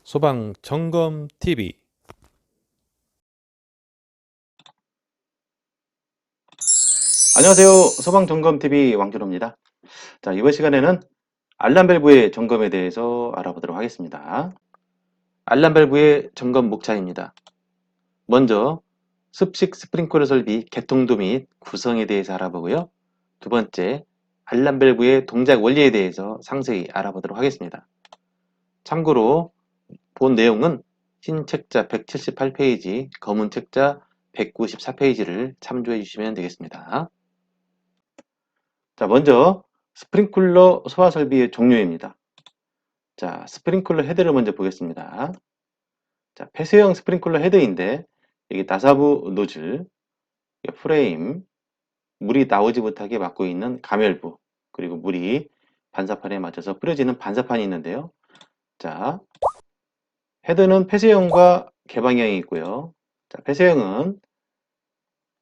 소방 점검 TV. 안녕하세요. 소방점검TV 왕준호입니다. 자, 이번 시간에는 알람 밸브의 점검에 대해서 알아보도록 하겠습니다. 알람 밸브의 점검 목차입니다. 먼저 습식 스프링클러 설비 개통도 및 구성에 대해서 알아보고요. 두 번째, 알람 밸브의 동작 원리에 대해서 상세히 알아보도록 하겠습니다. 참고로 본 내용은 흰 책자 178페이지, 검은 책자 194페이지를 참조해 주시면 되겠습니다. 자, 먼저 스프링클러 소화 설비의 종류입니다. 자, 스프링클러 헤드를 먼저 보겠습니다. 자, 폐쇄형 스프링클러 헤드인데 여기 나사부 노즐, 프레임, 물이 나오지 못하게 막고 있는 가멸부, 그리고 물이 반사판에 맞춰서 뿌려지는 반사판이 있는데요. 자, 헤드는 폐쇄형과 개방형이 있고요. 자, 폐쇄형은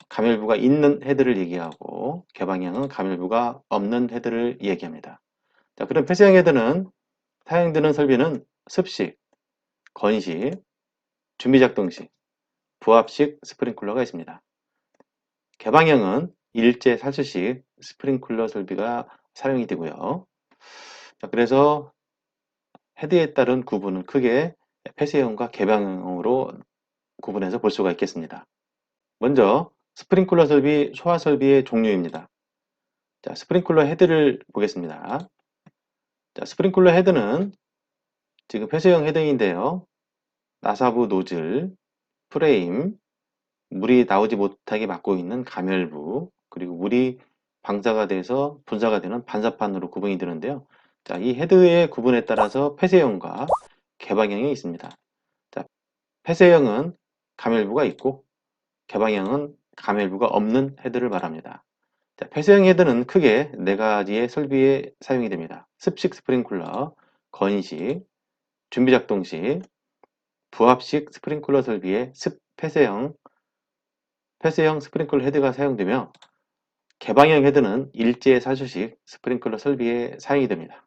가멸부가 있는 헤드를 얘기하고 개방형은 가멸부가 없는 헤드를 얘기합니다. 자, 그럼 폐쇄형 헤드는 사용되는 설비는 습식, 건식, 준비작동식, 부압식 스프링클러가 있습니다. 개방형은 일제 살수식 스프링클러 설비가 사용이 되고요. 자, 그래서 헤드에 따른 구분은 크게 폐쇄형과 개방형으로 구분해서 볼 수가 있겠습니다. 먼저 스프링클러 설비, 소화 설비의 종류입니다. 자, 스프링클러 헤드를 보겠습니다. 자, 스프링클러 헤드는 지금 폐쇄형 헤드인데요. 나사부 노즐, 프레임, 물이 나오지 못하게 막고 있는 가멸부, 그리고 물이 방사가 돼서 분사가 되는 반사판으로 구분이 되는데요. 자, 이 헤드의 구분에 따라서 폐쇄형과 개방형이 있습니다. 자, 폐쇄형은 가멸부가 있고 개방형은 가멸부가 없는 헤드를 말합니다. 자, 폐쇄형 헤드는 크게 네 가지의 설비에 사용이 됩니다. 습식 스프링클러, 건식, 준비작동식, 부압식 스프링클러 설비의 폐쇄형 스프링클러 헤드가 사용되며 개방형 헤드는 일제 살수식 스프링클러 설비에 사용이 됩니다.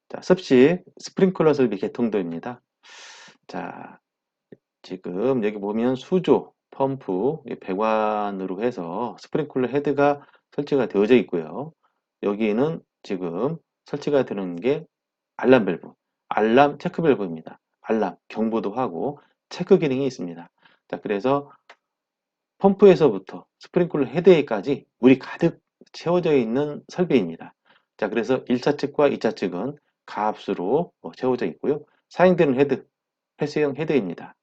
자, 습식 스프링클러 설비 개통도입니다. 자, 지금 여기 보면 수조, 펌프, 배관으로 해서 스프링클러 헤드가 설치가 되어져 있고요. 여기는 지금 설치가 되는 게 알람 밸브, 알람 체크 밸브입니다. 알람, 경보도 하고 체크 기능이 있습니다. 자, 그래서 펌프에서부터 스프링클러 헤드에까지 물이 가득 채워져 있는 설비입니다. 자, 그래서 1차 측과 2차 측은 가압수로 채워져 있고요. 사용되는 헤드, 폐쇄형 헤드입니다.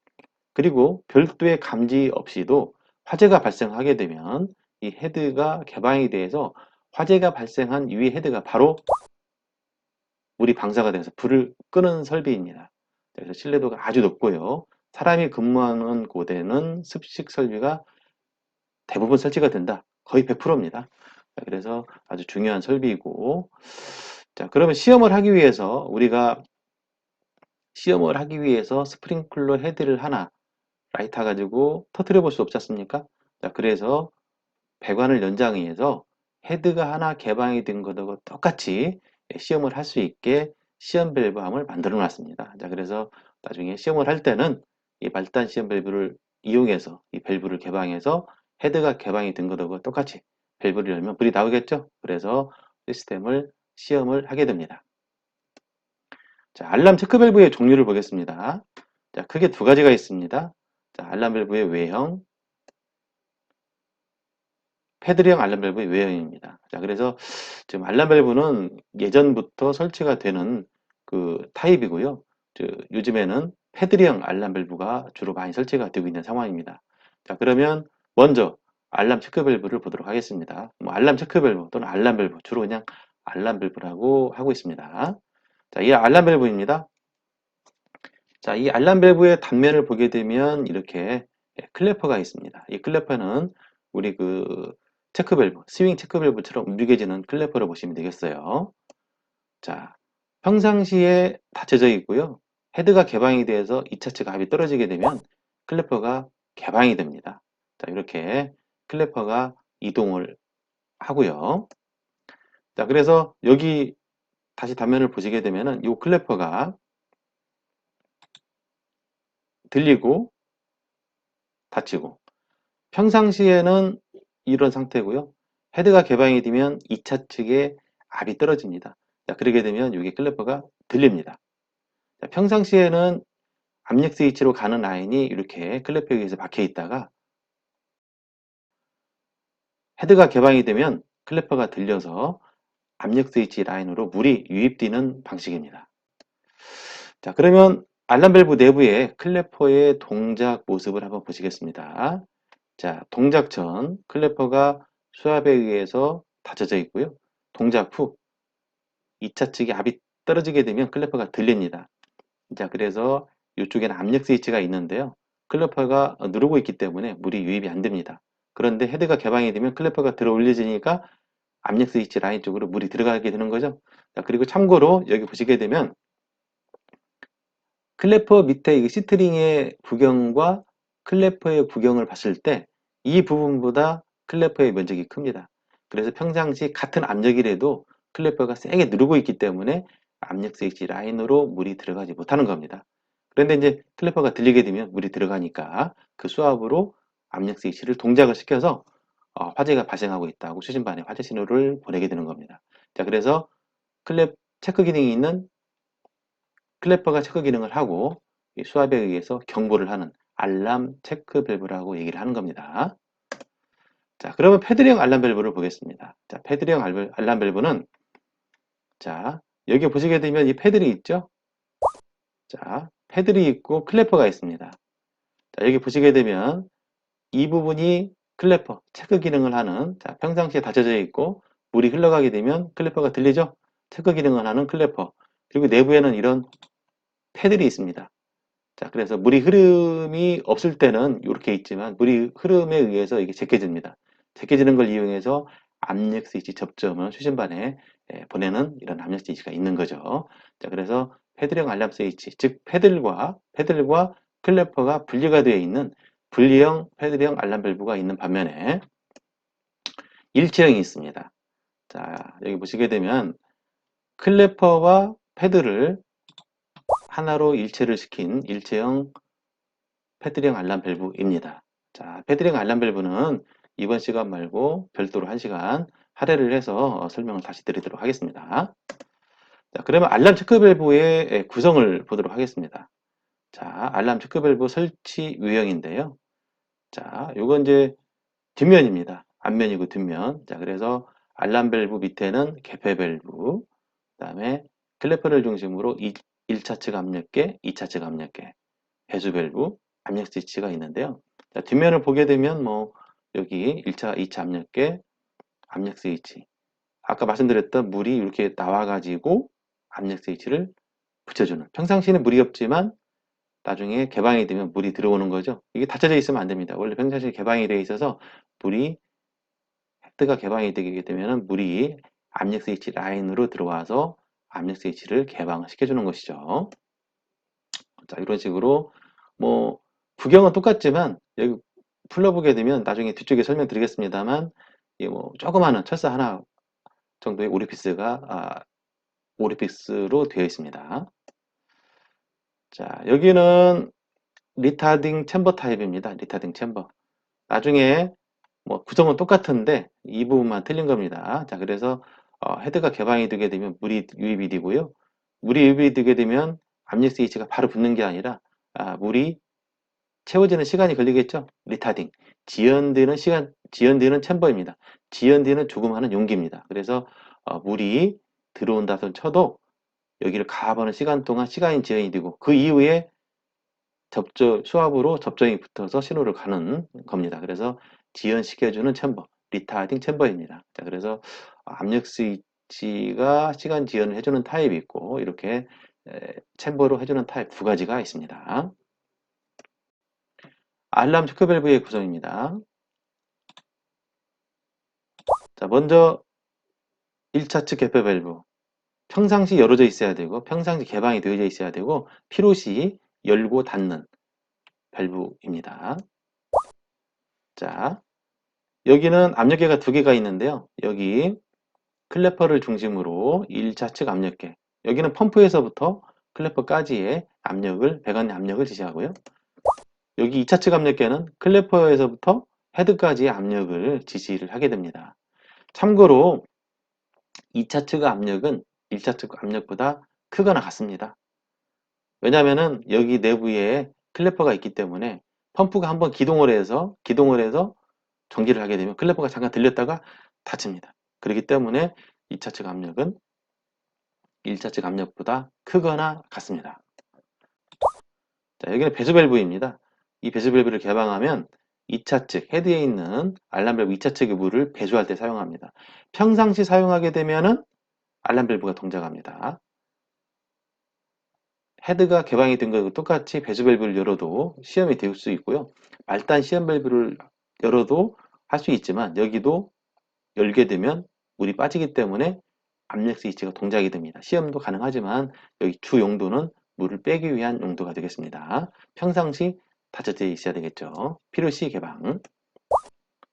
그리고 별도의 감지 없이도 화재가 발생하게 되면 이 헤드가 개방이 돼서 화재가 발생한 위 헤드가 바로 물이 방사가 돼서 불을 끄는 설비입니다. 그래서 신뢰도가 아주 높고요. 사람이 근무하는 곳에는 습식 설비가 대부분 설치가 된다. 거의 100%입니다. 그래서 아주 중요한 설비이고, 자, 그러면 시험을 하기 위해서 스프링클러 헤드를 하나 라이터 가지고 터트려 볼 수 없지 않습니까? 자, 그래서 배관을 연장해서 헤드가 하나 개방이 된 것하고 똑같이 시험을 할 수 있게 시험 밸브함을 만들어 놨습니다. 자, 그래서 나중에 시험을 할 때는 이 말단 시험 밸브를 이용해서 이 밸브를 개방해서 헤드가 개방이 된 것하고 똑같이 밸브를 열면 불이 나오겠죠? 그래서 시험을 하게 됩니다. 자, 알람 체크 밸브의 종류를 보겠습니다. 자, 크게 두 가지가 있습니다. 자, 알람 밸브의 외형, 패드형 알람 밸브의 외형입니다. 자, 그래서 지금 알람 밸브는 예전부터 설치가 되는 그 타입이고요. 요즘에는 패드형 알람 밸브가 주로 많이 설치가 되고 있는 상황입니다. 자, 그러면 먼저 알람 체크 밸브를 보도록 하겠습니다. 뭐 알람 체크 밸브 또는 알람 밸브, 주로 그냥 알람 밸브라고 하고 있습니다. 자, 이 알람 밸브입니다. 자, 이 알람 밸브의 단면을 보게 되면 이렇게 클래퍼가 있습니다. 이 클래퍼는 우리 체크 밸브, 스윙 체크 밸브처럼 움직여지는 클래퍼를 보시면 되겠어요. 자, 평상시에 닫혀져 있고요. 헤드가 개방이 돼서 2차 측 압이 떨어지게 되면 클래퍼가 개방이 됩니다. 자, 이렇게 클래퍼가 이동을 하고요. 자, 그래서 여기 다시 단면을 보시게 되면은 이 클래퍼가 들리고 닫히고, 평상시에는 이런 상태고요. 헤드가 개방이 되면 2차 측에 압이 떨어집니다. 자, 그러게 되면 이게 클래퍼가 들립니다. 자, 평상시에는 압력 스위치로 가는 라인이 이렇게 클래퍼에 의해서 박혀 있다가 헤드가 개방이 되면 클래퍼가 들려서 압력 스위치 라인으로 물이 유입되는 방식입니다. 자, 그러면 알람 밸브 내부의 클래퍼의 동작 모습을 한번 보시겠습니다. 자, 동작 전 클래퍼가 수압에 의해서 닫혀져 있고요. 동작 후 2차 측에 압이 떨어지게 되면 클래퍼가 들립니다. 자, 그래서 이쪽에는 압력 스위치가 있는데요. 클래퍼가 누르고 있기 때문에 물이 유입이 안 됩니다. 그런데 헤드가 개방이 되면 클래퍼가 들어 올려지니까 압력 스위치 라인 쪽으로 물이 들어가게 되는 거죠. 자, 그리고 참고로 여기 보시게 되면 클래퍼 밑에 이 시트링의 구경과 클래퍼의 구경을 봤을 때 이 부분보다 클래퍼의 면적이 큽니다. 그래서 평상시 같은 압력이라도 클래퍼가 세게 누르고 있기 때문에 압력 스위치 라인으로 물이 들어가지 못하는 겁니다. 그런데 이제 클래퍼가 들리게 되면 물이 들어가니까 그 수압으로 압력 스위치를 동작을 시켜서 화재가 발생하고 있다고 수신반에 화재 신호를 보내게 되는 겁니다. 자, 그래서 체크 기능이 있는 클래퍼가 체크 기능을 하고 수압에 의해서 경보를 하는 알람 체크 밸브라고 얘기를 하는 겁니다. 자, 그러면 패드형 알람 밸브를 보겠습니다. 자, 패드형 알람 밸브는 자, 여기 보시게 되면 이 패들이 있죠? 자, 패들이 있고 클래퍼가 있습니다. 자, 여기 보시게 되면 이 부분이 클래퍼 체크 기능을 하는, 자, 평상시에 닫혀져 있고 물이 흘러가게 되면 클래퍼가 들리죠? 체크 기능을 하는 클래퍼. 그리고 내부에는 이런 패들이 있습니다. 자, 그래서 물이 흐름이 없을 때는 이렇게 있지만 물이 흐름에 의해서 이게 제껴집니다. 제껴지는 걸 이용해서 압력 스위치 접점을 수신반에 보내는 이런 압력 스위치가 있는 거죠. 자, 그래서 패들형 알람 스위치, 즉 패들과 클래퍼가 분리가 되어 있는 분리형 패들형 알람 밸브가 있는 반면에 일체형이 있습니다. 자, 여기 보시게 되면 클래퍼와 패드를 하나로 일체를 시킨 일체형 패드형 알람 밸브입니다. 자, 패드형 알람 밸브는 이번 시간 말고 별도로 1시간 할애를 해서 설명을 다시 드리도록 하겠습니다. 자, 그러면 알람 체크 밸브의 구성을 보도록 하겠습니다. 자, 알람 체크 밸브 설치 유형인데요. 자, 요건 이제 뒷면입니다. 앞면이고 뒷면. 자, 그래서 알람 밸브 밑에는 개폐 밸브, 그다음에 클래퍼를 중심으로 1차 측 압력계, 2차 측 압력계, 배수 밸브, 압력 스위치가 있는데요. 자, 뒷면을 보게 되면 뭐 여기 1차, 2차 압력계, 압력 스위치. 아까 말씀드렸던 물이 이렇게 나와가지고 압력 스위치를 붙여주는. 평상시에는 물이 없지만 나중에 개방이 되면 물이 들어오는 거죠. 이게 닫혀져 있으면 안 됩니다. 원래 평상시에 개방이 되어 있어서 물이 헤드가 개방이 되게 되면 물이 압력 스위치 라인으로 들어와서 압력 스위치를 개방시켜 주는 것이죠. 자, 이런 식으로 뭐 구경은 똑같지만 여기 풀러보게 되면 나중에 뒤쪽에 설명드리겠습니다만 이 뭐 조그마한 철사 하나 정도의 오리피스로 되어 있습니다. 자, 여기는 리타딩 챔버 타입입니다. 리타딩 챔버. 나중에 뭐 구성은 똑같은데 이 부분만 틀린 겁니다. 자, 그래서 헤드가 개방이 되게 되면 물이 유입이 되고요. 물이 유입이 되게 되면 압력 스위치가 바로 붙는 게 아니라 물이 채워지는 시간이 걸리겠죠. 리타딩. 지연되는 챔버입니다. 지연되는 조그마한 용기입니다. 그래서 물이 들어온다 손 쳐도 여기를 가보는 시간 동안 시간이 지연이 되고 그 이후에 수압으로 접점이 붙어서 신호를 가는 겁니다. 그래서 지연시켜주는 챔버, 리타딩 챔버입니다. 자, 그래서 압력 스위치가 시간 지연을 해주는 타입이 있고 이렇게 챔버로 해주는 타입 두 가지가 있습니다. 알람 체크 밸브의 구성입니다. 자, 먼저 1차 측 개폐 밸브. 평상시 열어져 있어야 되고 평상시 개방이 되어져 있어야 되고 필요시 열고 닫는 밸브입니다. 자, 여기는 압력계가 두 개가 있는데요. 여기 클래퍼를 중심으로 1차 측 압력계. 여기는 펌프에서부터 클래퍼까지의 압력을, 배관의 압력을 지시하고요. 여기 2차 측 압력계는 클래퍼에서부터 헤드까지의 압력을 지시를 하게 됩니다. 참고로 2차 측 압력은 1차 측 압력보다 크거나 같습니다. 왜냐하면 여기 내부에 클래퍼가 있기 때문에 펌프가 한번 기동을 해서 정지를 하게 되면 클래퍼가 잠깐 들렸다가 닫힙니다. 그렇기 때문에 2차 측 압력은 1차 측 압력보다 크거나 같습니다. 자, 여기는 배수 밸브입니다. 이 배수 밸브를 개방하면 2차 측 헤드에 있는 알람 밸브 2차 측의 물을 배수할 때 사용합니다. 평상시 사용하게 되면은 알람 밸브가 동작합니다. 헤드가 개방이 된 것과 똑같이 배수 밸브를 열어도 시험이 될 수 있고요. 말단 시험 밸브를 열어도 할 수 있지만 여기도 열게 되면 물이 빠지기 때문에 압력 스위치가 동작이 됩니다. 시험도 가능하지만 여기 주 용도는 물을 빼기 위한 용도가 되겠습니다. 평상시 닫혀져 있어야 되겠죠. 필요시 개방.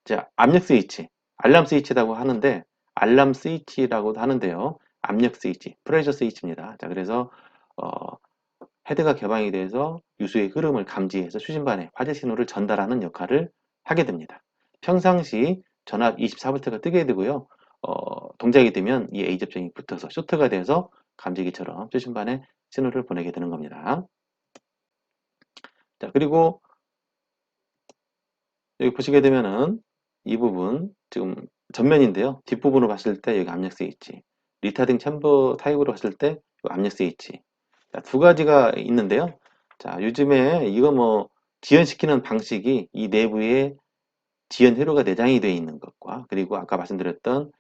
자, 압력 스위치, 알람 스위치라고 하는데 알람 스위치라고도 하는데요. 압력 스위치, 프레셔 스위치입니다. 자, 그래서 헤드가 개방이 돼서 유수의 흐름을 감지해서 수신반에 화재 신호를 전달하는 역할을 하게 됩니다. 평상시 전압 24V가 뜨게 되고요. 동작이 되면 이 A 접점이 붙어서 쇼트가 돼서 감지기처럼 수신반에 신호를 보내게 되는 겁니다. 자, 그리고 여기 보시게 되면은 이 부분 지금 전면인데요. 뒷부분으로 봤을 때 여기 압력 스위치, 리타딩 챔버 타입으로 봤을 때 압력 스위치. 자, 두 가지가 있는데요. 자, 요즘에 이거 뭐 지연시키는 방식이 이 내부에 지연 회로가 내장이 되어 있는 것과 그리고 아까 말씀드렸던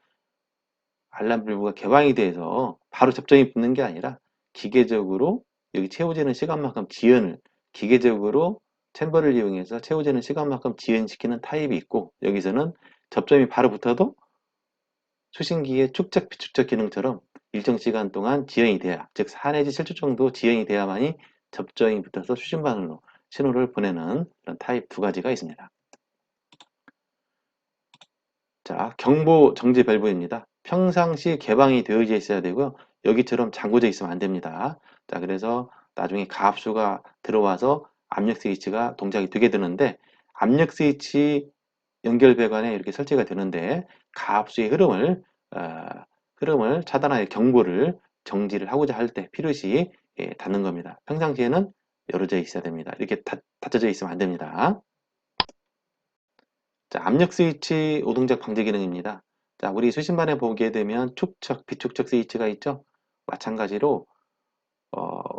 알람 밸브가 개방이 돼서 바로 접점이 붙는 게 아니라 기계적으로 여기 채워지는 시간만큼 지연을 기계적으로 챔버를 이용해서 채워지는 시간만큼 지연시키는 타입이 있고 여기서는 접점이 바로 붙어도 수신기의 축적 비축적 기능처럼 일정 시간 동안 지연이 돼야 즉 4 내지 7초 정도 지연이 돼야만이 접점이 붙어서 수신반으로 신호를 보내는 그런 타입 두 가지가 있습니다. 자, 경보 정지 밸브입니다. 평상시 개방이 되어져 있어야 되고요. 여기처럼 잠궈져 있으면 안 됩니다. 자, 그래서 나중에 가압수가 들어와서 압력 스위치가 동작이 되게 되는데 압력 스위치 연결 배관에 이렇게 설치가 되는데 가압수의 흐름을 차단하여 경보를 정지를 하고자 할 때 필요시 닫는 겁니다. 평상시에는 열어져 있어야 됩니다. 이렇게 닫혀져 있으면 안 됩니다. 자, 압력 스위치 오동작 방지 기능입니다. 자, 우리 수신반에 보게 되면 축척, 비축척 스위치가 있죠. 마찬가지로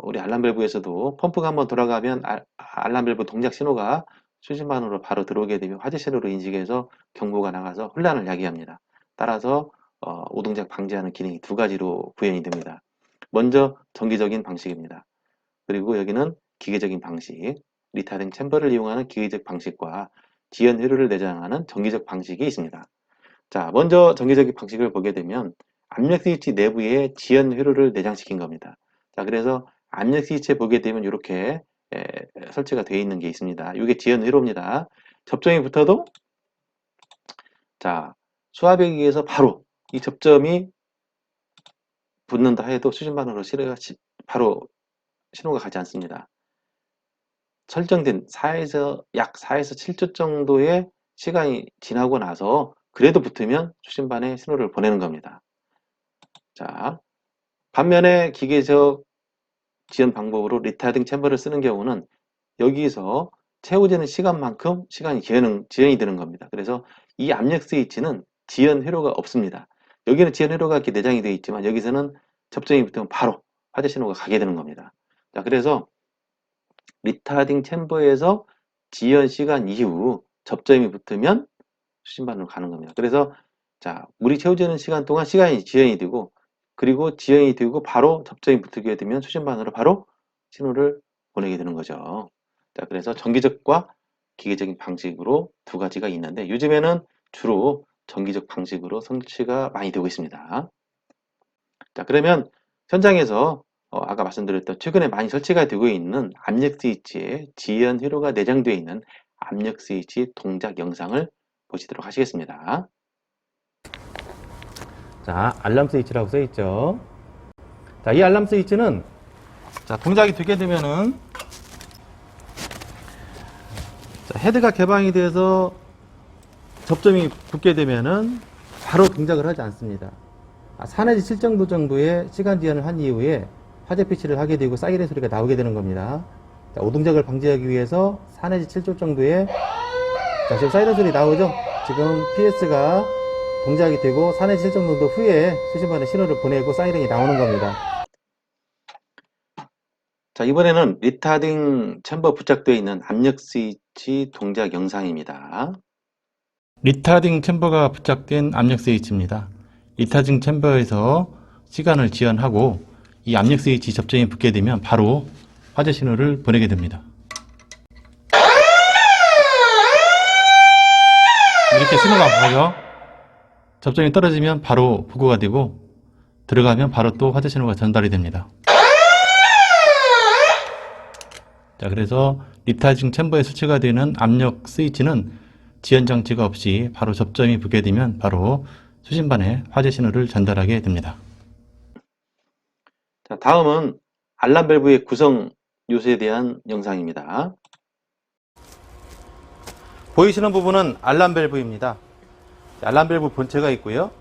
우리 알람 밸브에서도 펌프가 한번 돌아가면 알람 밸브 동작 신호가 수신반으로 바로 들어오게 되면 화재 신호로 인식해서 경보가 나가서 혼란을 야기합니다. 따라서 오동작 방지하는 기능이 두 가지로 구현이 됩니다. 먼저 정기적인 방식입니다. 그리고 여기는 기계적인 방식, 리타딩 챔버를 이용하는 기계적 방식과 지연 회로를 내장하는 정기적 방식이 있습니다. 자, 먼저 정기적인 방식을 보게 되면 압력 스위치 내부에 지연 회로를 내장시킨 겁니다. 자, 그래서 압력 스위치에 보게 되면 이렇게 설치가 되어 있는 게 있습니다. 이게 지연 회로입니다. 접점이 붙어도 자, 수압에 의해서 바로 이 접점이 붙는다 해도 수신반으로 바로 신호가 가지 않습니다. 설정된 약 4에서 7초 정도의 시간이 지나고 나서 그래도 붙으면 수신반에 신호를 보내는 겁니다. 자, 반면에 기계적 지연 방법으로 리타딩 챔버를 쓰는 경우는 여기서 채워지는 시간만큼 시간이 지연이 되는 겁니다. 그래서 이 압력 스위치는 지연 회로가 없습니다. 여기는 지연 회로가 이렇게 내장이 되어 있지만 여기서는 접점이 붙으면 바로 화재 신호가 가게 되는 겁니다. 자, 그래서 리타딩 챔버에서 지연 시간 이후 접점이 붙으면 수신반으로 가는 겁니다. 그래서 자, 물이 채워지는 시간 동안 시간이 지연이 되고 그리고 지연이 되고 바로 접점이 붙게 되면 수신반으로 바로 신호를 보내게 되는 거죠. 자, 그래서 정기적과 기계적인 방식으로 두 가지가 있는데 요즘에는 주로 정기적 방식으로 설치가 많이 되고 있습니다. 자, 그러면 현장에서 아까 말씀드렸던 최근에 많이 설치가 되고 있는 압력 스위치에 지연 회로가 내장되어 있는 압력 스위치 동작 영상을 보시도록 하시겠습니다. 자, 알람 스위치라고 써 있죠. 자, 이 알람 스위치는 자, 동작이 되게 되면은 헤드가 개방이 돼서 접점이 붙게 되면은 바로 동작을 하지 않습니다. 4 내지 7 정도의 시간 지연을 한 이후에 화재 피치를 하게 되고 사이렌 소리가 나오게 되는 겁니다. 자, 오동작을 방지하기 위해서 4 내지 7초 정도의 자, 지금 사이렌 소리 나오죠? 지금 PS가 동작이 되고 4 내지 7 정도 후에 수신반에 신호를 보내고 사이렌이 나오는 겁니다. 자, 이번에는 리타딩 챔버 부착되어 있는 압력 스위치 동작 영상입니다. 리타딩 챔버가 부착된 압력 스위치입니다. 리타딩 챔버에서 시간을 지연하고 이 압력 스위치 접점이 붙게 되면 바로 화재 신호를 보내게 됩니다. 이렇게 신호가 보여 접점이 떨어지면 바로 보고가 되고 들어가면 바로 또 화재 신호가 전달이 됩니다. 자, 그래서 리타딩 챔버에 수치가 되는 압력 스위치는 지연 장치가 없이 바로 접점이 붙게 되면 바로 수신반에 화재 신호를 전달하게 됩니다. 자, 다음은 알람 밸브의 구성 요소에 대한 영상입니다. 보이시는 부분은 알람 밸브입니다. 알람 밸브 본체가 있고요.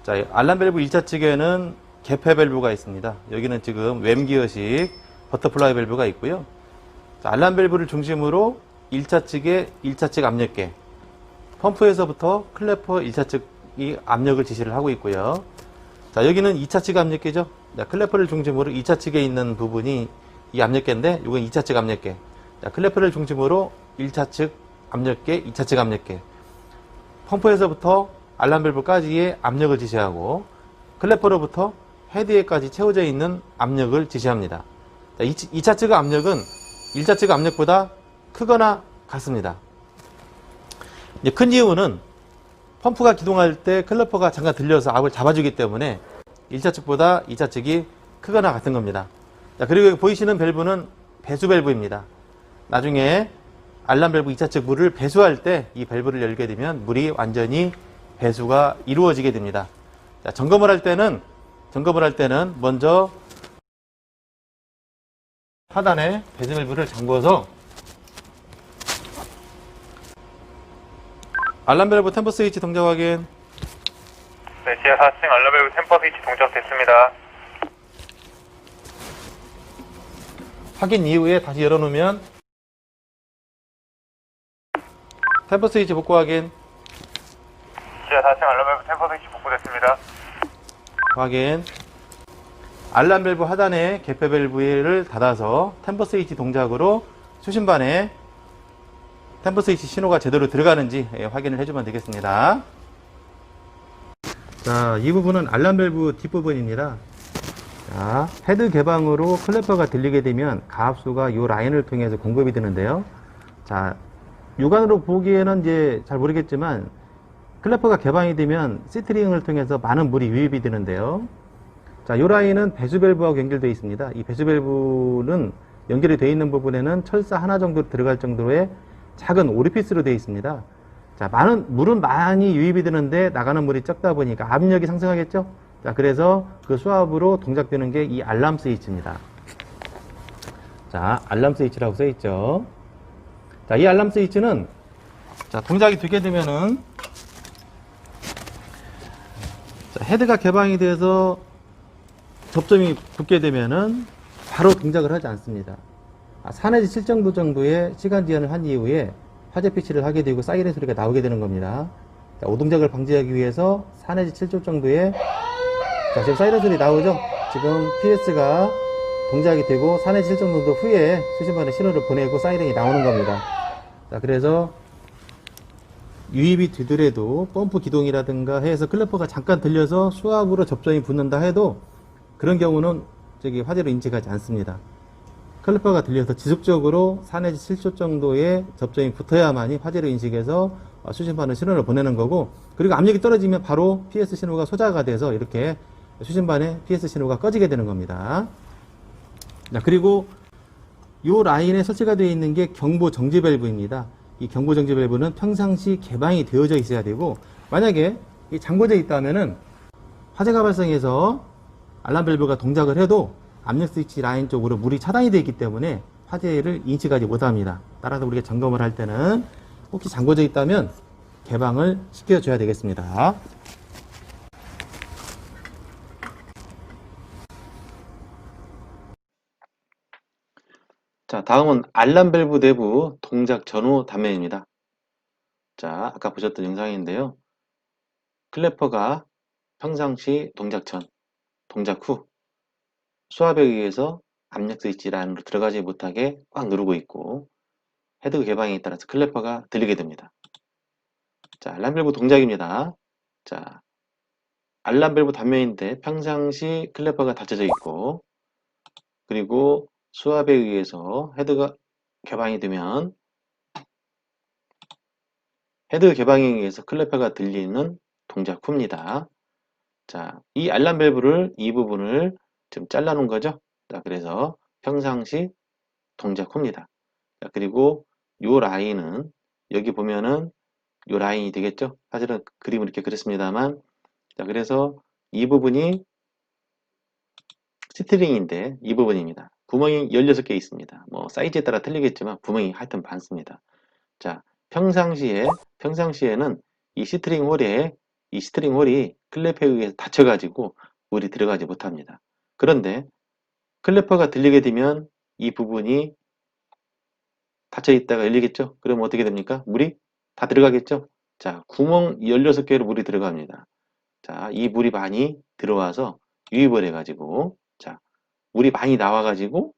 자, 알람 밸브 1차 측에는 개폐 밸브가 있습니다. 여기는 지금 웸기어식 버터플라이 밸브가 있고요. 자, 알람 밸브를 중심으로 1차 측에 1차 측 압력계, 펌프에서부터 클래퍼 1차 측이 압력을 지시를 하고 있고요. 자, 여기는 2차 측 압력계죠. 자, 클래퍼를 중심으로 2차 측에 있는 부분이 이 압력계인데, 이건 2차 측 압력계. 자, 클래퍼를 중심으로 1차 측 압력계, 2차 측 압력계. 펌프에서부터 알람 밸브까지의 압력을 지시하고, 클래퍼로부터 헤드에까지 채워져 있는 압력을 지시합니다. 자, 2차 측 압력은 1차 측 압력보다 크거나 같습니다. 이제 큰 이유는 펌프가 기동할 때 클래퍼가 잠깐 들려서 압을 잡아주기 때문에 1차 측보다 2차 측이 크거나 같은 겁니다. 자, 그리고 여기 보이시는 밸브는 배수 밸브입니다. 나중에 알람 밸브 2차 측 물을 배수할 때 이 밸브를 열게 되면 물이 완전히 배수가 이루어지게 됩니다. 자, 점검을 할 때는 먼저 하단에 배수 밸브를 잠궈서 알람 밸브 템퍼 스위치 동작 확인. 네, 지하 4층 알람 밸브 템퍼 스위치 동작됐습니다. 확인 이후에 다시 열어놓으면 템퍼 스위치 복구 확인. 지하 4층 알람 밸브 템퍼 스위치 복구됐습니다. 확인. 알람 밸브 하단에 개폐 밸브를 닫아서 템퍼 스위치 동작으로 수신반에 템퍼 스위치 신호가 제대로 들어가는지 확인을 해주면 되겠습니다. 자, 이 부분은 알람 밸브 뒷부분입니다. 자, 헤드 개방으로 클래퍼가 들리게 되면 가압수가 이 라인을 통해서 공급이 되는데요. 자, 육안으로 보기에는 이제 잘 모르겠지만 클래퍼가 개방이 되면 시트링을 통해서 많은 물이 유입이 되는데요. 자, 이 라인은 배수 밸브하고 연결되어 있습니다. 이 배수 밸브는 연결이 되어 있는 부분에는 철사 하나 정도 들어갈 정도의 작은 오리피스로 되어 있습니다. 자, 물은 많이 유입이 되는데 나가는 물이 적다 보니까 압력이 상승하겠죠? 자, 그래서 그 수압으로 동작되는 게 이 알람 스위치입니다. 자, 알람 스위치라고 써 있죠. 자, 이 알람 스위치는 자, 동작이 되게 되면은 자, 헤드가 개방이 돼서 접점이 붙게 되면은 바로 동작을 하지 않습니다. 4 내지 7 정도의 시간 지연을 한 이후에 화재 피치를 하게 되고 사이렌 소리가 나오게 되는 겁니다. 자, 오동작을 방지하기 위해서 4 내지 7초 정도의 자, 지금 사이렌 소리 나오죠? 지금 PS가 동작이 되고 4 내지 7 정도 후에 수신반에 신호를 보내고 사이렌이 나오는 겁니다. 자, 그래서 유입이 되더라도 펌프 기동이라든가 해서 클래퍼가 잠깐 들려서 수압으로 접점이 붙는다 해도 그런 경우는 화재로 인식하지 않습니다. 클래퍼가 들려서 지속적으로 4 내지 7초 정도의 접점이 붙어야만이 화재로 인식해서 수신반에 신호를 보내는 거고, 그리고 압력이 떨어지면 바로 PS 신호가 소자가 돼서 이렇게 수신반에 PS 신호가 꺼지게 되는 겁니다. 자, 그리고 이 라인에 설치가 되어 있는 게 경보 정지 밸브입니다. 이 경보 정지 밸브는 평상시 개방이 되어져 있어야 되고, 만약에 이 잠궈져 있다면은 화재가 발생해서 알람 밸브가 동작을 해도 압력 스위치 라인 쪽으로 물이 차단이 되어 있기 때문에 화재를 인식하지 못합니다. 따라서 우리가 점검을 할 때는 혹시 잠궈져 있다면 개방을 시켜줘야 되겠습니다. 자, 다음은 알람 밸브 내부 동작 전후 단면입니다. 자, 아까 보셨던 영상인데요. 클래퍼가 평상시 동작 전, 동작 후 수압에 의해서 압력 스위치 라인으로 들어가지 못하게 꽉 누르고 있고 헤드 개방에 따라서 클래퍼가 들리게 됩니다. 자, 알람 밸브 동작입니다. 자, 알람 밸브 단면인데 평상시 클래퍼가 닫혀져 있고 그리고 수압에 의해서 헤드가 개방이 되면 헤드 개방에 의해서 클래퍼가 들리는 동작 후입니다. 자, 이 알람 밸브를 이 부분을 좀 잘라 놓은 거죠. 자, 그래서 평상시 동작 후입니다. 자, 그리고 요 라인은 여기 보면은 요 라인이 되겠죠. 사실은 그림을 이렇게 그렸습니다만 자, 그래서 이 부분이 스티링인데 이 부분입니다. 구멍이 16개 있습니다. 뭐 사이즈에 따라 틀리겠지만 구멍이 하여튼 많습니다. 자, 평상시에는 이 스트링 홀이 클래퍼에 의해서 닫혀가지고 물이 들어가지 못합니다. 그런데 클래퍼가 들리게 되면 이 부분이 닫혀 있다가 열리겠죠? 그럼 어떻게 됩니까? 물이 다 들어가겠죠? 자, 구멍 16개로 물이 들어갑니다. 자, 이 물이 많이 들어와서 유입을 해가지고, 자, 물이 많이 나와가지고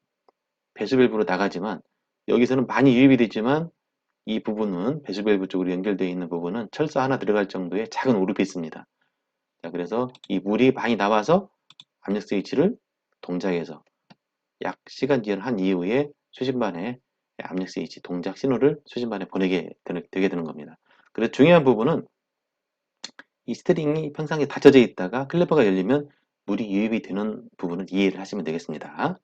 배수밸브로 나가지만, 여기서는 많이 유입이 되지만, 이 부분은 배수밸브 쪽으로 연결되어 있는 부분은 철사 하나 들어갈 정도의 작은 오리피스입니다. 자, 그래서 이 물이 많이 나와서 압력 스위치를 동작해서 약 시간 지연한 이후에 수신반에 압력 스위치 동작 신호를 수신반에 보내게 되게 되는 겁니다. 그래서 중요한 부분은 이 스트링이 평상시에 닫혀져 있다가 클래퍼가 열리면 물이 유입이 되는 부분을 이해를 하시면 되겠습니다.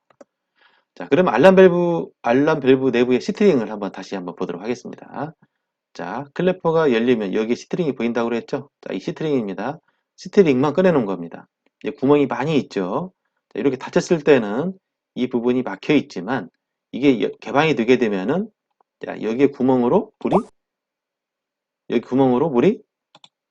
자, 그럼 알람 밸브 내부의 스트링을 다시 한번 보도록 하겠습니다. 자, 클래퍼가 열리면 여기 스트링이 보인다고 그랬죠? 자, 이 스트링입니다. 스트링만 꺼내놓은 겁니다. 이제 구멍이 많이 있죠? 자, 이렇게 닫혔을 때는 이 부분이 막혀 있지만 이게 개방이 되게 되면은 자, 여기 구멍으로 물이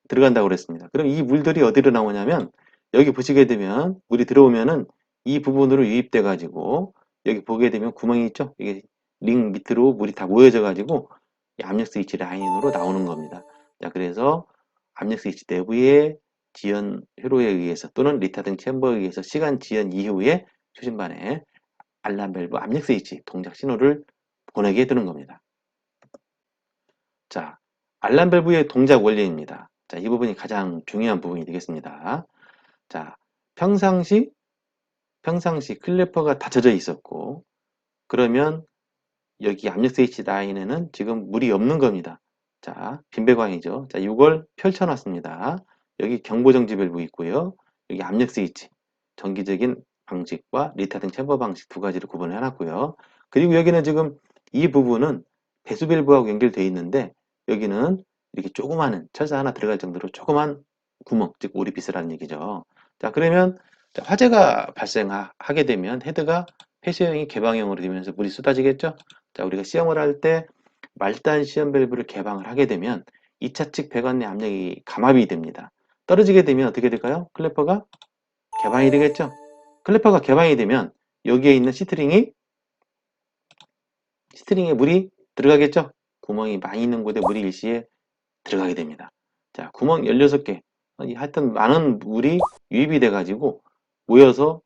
들어간다고 그랬습니다. 그럼 이 물들이 어디로 나오냐면 여기 보시게 되면 물이 들어오면은 이 부분으로 유입돼 가지고 여기 보게 되면 구멍이 있죠? 이게 링 밑으로 물이 다 모여져 가지고 압력 스위치 라인으로 나오는 겁니다. 자, 그래서 압력 스위치 내부의 지연 회로에 의해서 또는 리타등 챔버에 의해서 시간 지연 이후에 수신반에 알람 밸브 압력 스위치 동작 신호를 보내게 되는 겁니다. 자, 알람 밸브의 동작 원리입니다. 자, 이 부분이 가장 중요한 부분이 되겠습니다. 자, 평상시 클래퍼가 닫혀져 있었고 그러면 여기 압력 스위치 라인에는 지금 물이 없는 겁니다. 자, 빈 배관이죠. 자, 이걸 펼쳐놨습니다. 여기 경보정지 밸브 있고요. 여기 압력 스위치, 정기적인 방식과 리타등 챔버 방식 두 가지를 구분을 해놨고요. 그리고 여기는 지금 이 부분은 배수 밸브하고 연결되어 있는데 여기는 이렇게 조그마한 철사 하나 들어갈 정도로 조그만 구멍, 즉 오리피스라는 얘기죠. 자, 그러면 화재가 발생하게 되면 헤드가 폐쇄형이 개방형으로 되면서 물이 쏟아지겠죠? 자, 우리가 시험을 할 때 말단 시험 밸브를 개방을 하게 되면 2차 측 배관 내 압력이 감압이 됩니다. 떨어지게 되면 어떻게 될까요? 클래퍼가 개방이 되겠죠? 클래퍼가 개방이 되면 여기에 있는 시트링에 물이 들어가겠죠? 구멍이 많이 있는 곳에 물이 일시에 들어가게 됩니다. 자, 구멍 16개. 하여튼 많은 물이 유입이 돼가지고 모여서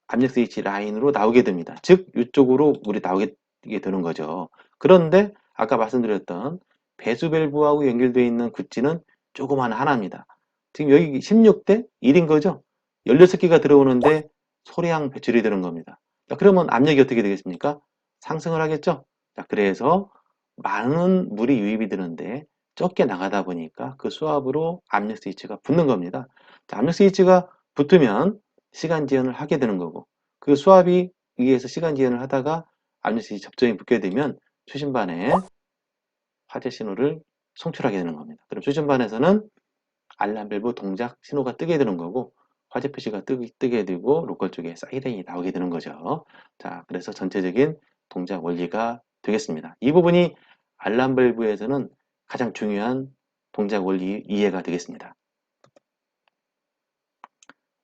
압력 스위치 라인으로 나오게 됩니다. 즉, 이쪽으로 물이 나오게 되는 거죠. 그런데 아까 말씀드렸던 배수 밸브하고 연결되어 있는 구찌는 조그만 하나입니다. 지금 여기 16대 1인 거죠? 16개가 들어오는데 소량 배출이 되는 겁니다. 자, 그러면 압력이 어떻게 되겠습니까? 상승을 하겠죠? 자, 그래서 많은 물이 유입이 되는데 적게 나가다 보니까 그 수압으로 압력 스위치가 붙는 겁니다. 자, 압력 스위치가 붙으면 시간 지연을 하게 되는 거고 그 수압이 위에서 시간 지연을 하다가 압력 스위치 접점이 붙게 되면 수신반에 화재 신호를 송출하게 되는 겁니다. 그럼 수신반에서는 알람 밸브 동작 신호가 뜨게 되는 거고 화재 표시가 뜨게 되고 로컬 쪽에 사이렌이 나오게 되는 거죠. 자, 그래서 전체적인 동작 원리가 되겠습니다. 이 부분이 알람 밸브에서는 가장 중요한 동작 원리 이해가 되겠습니다.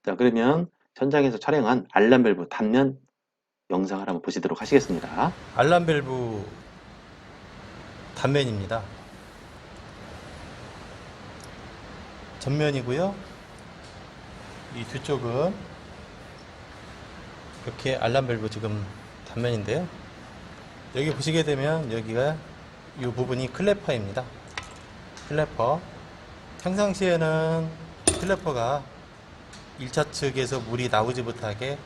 자, 그러면 현장에서 촬영한 알람 밸브 단면 영상을 한번 보시도록 하시겠습니다. 알람 밸브 단면입니다. 전면이고요. 이 뒤쪽은 이렇게 알람 밸브 지금 단면인데요. 여기 보시게 되면 여기가 이 부분이 클래퍼입니다. 클래퍼. 평상시에는 클래퍼가 1차 측에서 물이 나오지 못하게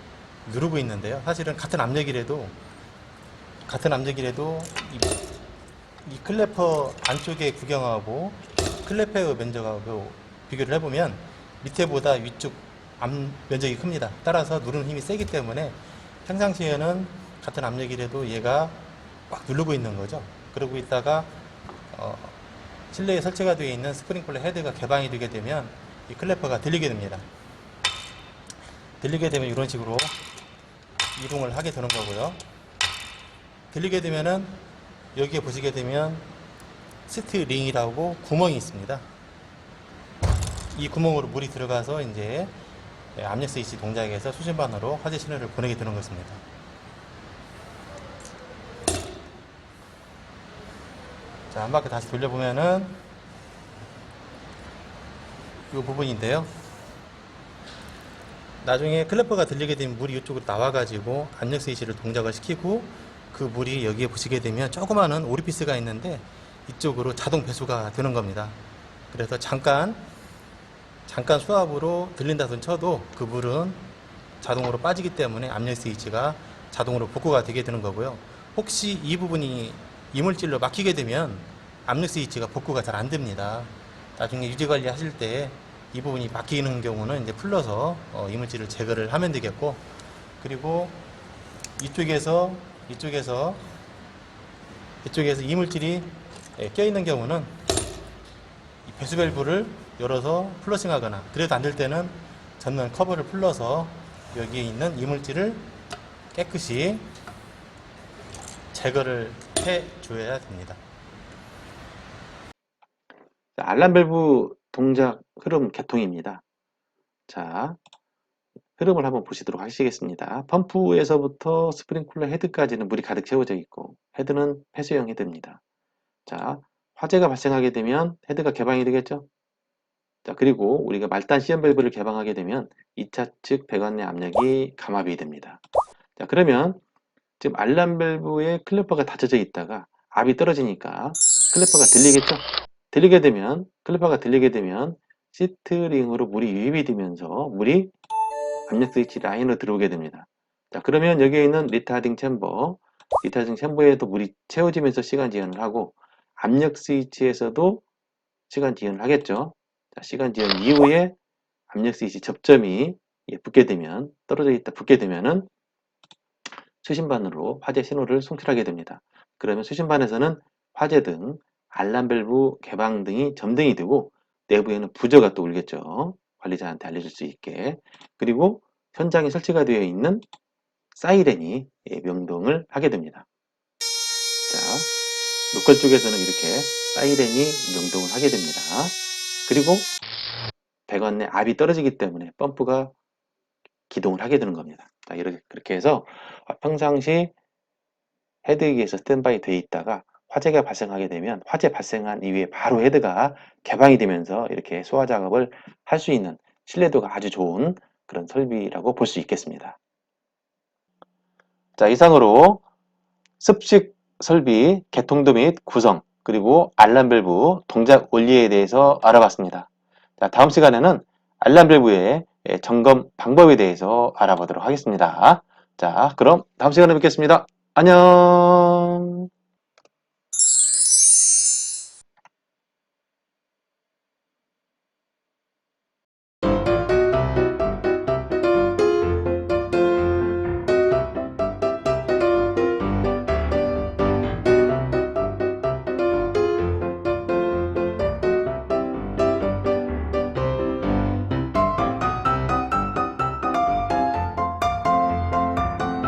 누르고 있는데요. 사실은 같은 압력이라도 이 클래퍼 안쪽에 구경하고 클래퍼의 면적하고 비교를 해보면 밑에보다 위쪽 면적이 큽니다. 따라서 누르는 힘이 세기 때문에 평상시에는 같은 압력이라도 얘가 꽉 누르고 있는 거죠. 그러고 있다가 실내에 설치가 되어 있는 스프링클러 헤드가 개방이 되게 되면 이 클래퍼가 들리게 됩니다. 들리게 되면 이런 식으로 이동을 하게 되는 거고요. 들리게 되면은 여기에 보시게 되면 스트링이라고 구멍이 있습니다. 이 구멍으로 물이 들어가서 이제 압력 스위치 동작에서 수신반으로 화재 신호를 보내게 되는 것입니다. 자, 한 바퀴 다시 돌려보면은 이 부분인데요. 나중에 클래퍼가 들리게 되면 물이 이쪽으로 나와가지고 압력 스위치를 동작을 시키고 그 물이 여기에 보시게 되면 조그마한 오리피스가 있는데 이쪽으로 자동 배수가 되는 겁니다. 그래서 잠깐 수압으로 들린다 손 쳐도 그 물은 자동으로 빠지기 때문에 압력 스위치가 자동으로 복구가 되게 되는 거고요. 혹시 이 부분이 이물질로 막히게 되면 압력 스위치가 복구가 잘 안 됩니다. 나중에 유지 관리 하실 때 이 부분이 막히는 경우는 이제 풀러서 이물질을 제거를 하면 되겠고, 그리고 이쪽에서 이물질이 껴있는 경우는 이 배수 밸브를 열어서 플러싱 하거나, 그래도 안 될 때는 전면 커버를 풀러서 여기에 있는 이물질을 깨끗이 제거를 해 줘야 됩니다. 알람 밸브 동작 흐름 개통입니다. 자, 흐름을 한번 보시도록 하시겠습니다. 펌프에서부터 스프링클러 헤드까지는 물이 가득 채워져 있고, 헤드는 폐쇄형 헤드입니다. 자, 화재가 발생하게 되면 헤드가 개방이 되겠죠? 자, 그리고 우리가 말단 시험 밸브를 개방하게 되면 2차 측 배관 내 압력이 감압이 됩니다. 자, 그러면 지금 알람 밸브에 클래퍼가 닫혀져 있다가 압이 떨어지니까 클래퍼가 들리겠죠? 클래퍼가 들리게 되면 시트링으로 물이 유입이 되면서 물이 압력 스위치 라인으로 들어오게 됩니다. 자, 그러면 여기에 있는 리타딩 챔버에도 물이 채워지면서 시간 지연을 하고, 압력 스위치에서도 시간 지연을 하겠죠. 자, 시간 지연 이후에 압력 스위치 접점이 붙게 되면, 떨어져 있다 붙게 되면은 수신반으로 화재 신호를 송출하게 됩니다. 그러면 수신반에서는 화재등, 알람 밸브 개방 등이 점등이 되고, 내부에는 부저가 또 울겠죠. 관리자한테 알려줄 수 있게. 그리고 현장에 설치가 되어 있는 사이렌이 명동을 하게 됩니다. 자, 로컬 쪽에서는 이렇게 사이렌이 명동을 하게 됩니다. 그리고 배관 내 압이 떨어지기 때문에 펌프가 기동을 하게 되는 겁니다. 자, 그렇게 해서 평상시 헤드기에서 스탠바이 되어 있다가 화재가 발생하게 되면 화재 발생한 이후에 바로 헤드가 개방이 되면서 이렇게 소화 작업을 할 수 있는 신뢰도가 아주 좋은 그런 설비라고 볼 수 있겠습니다. 자, 이상으로 습식 설비 개통도 및 구성, 그리고 알람 밸브 동작 원리에 대해서 알아봤습니다. 자, 다음 시간에는 알람 밸브의 점검 방법에 대해서 알아보도록 하겠습니다. 자, 그럼 다음 시간에 뵙겠습니다. 안녕.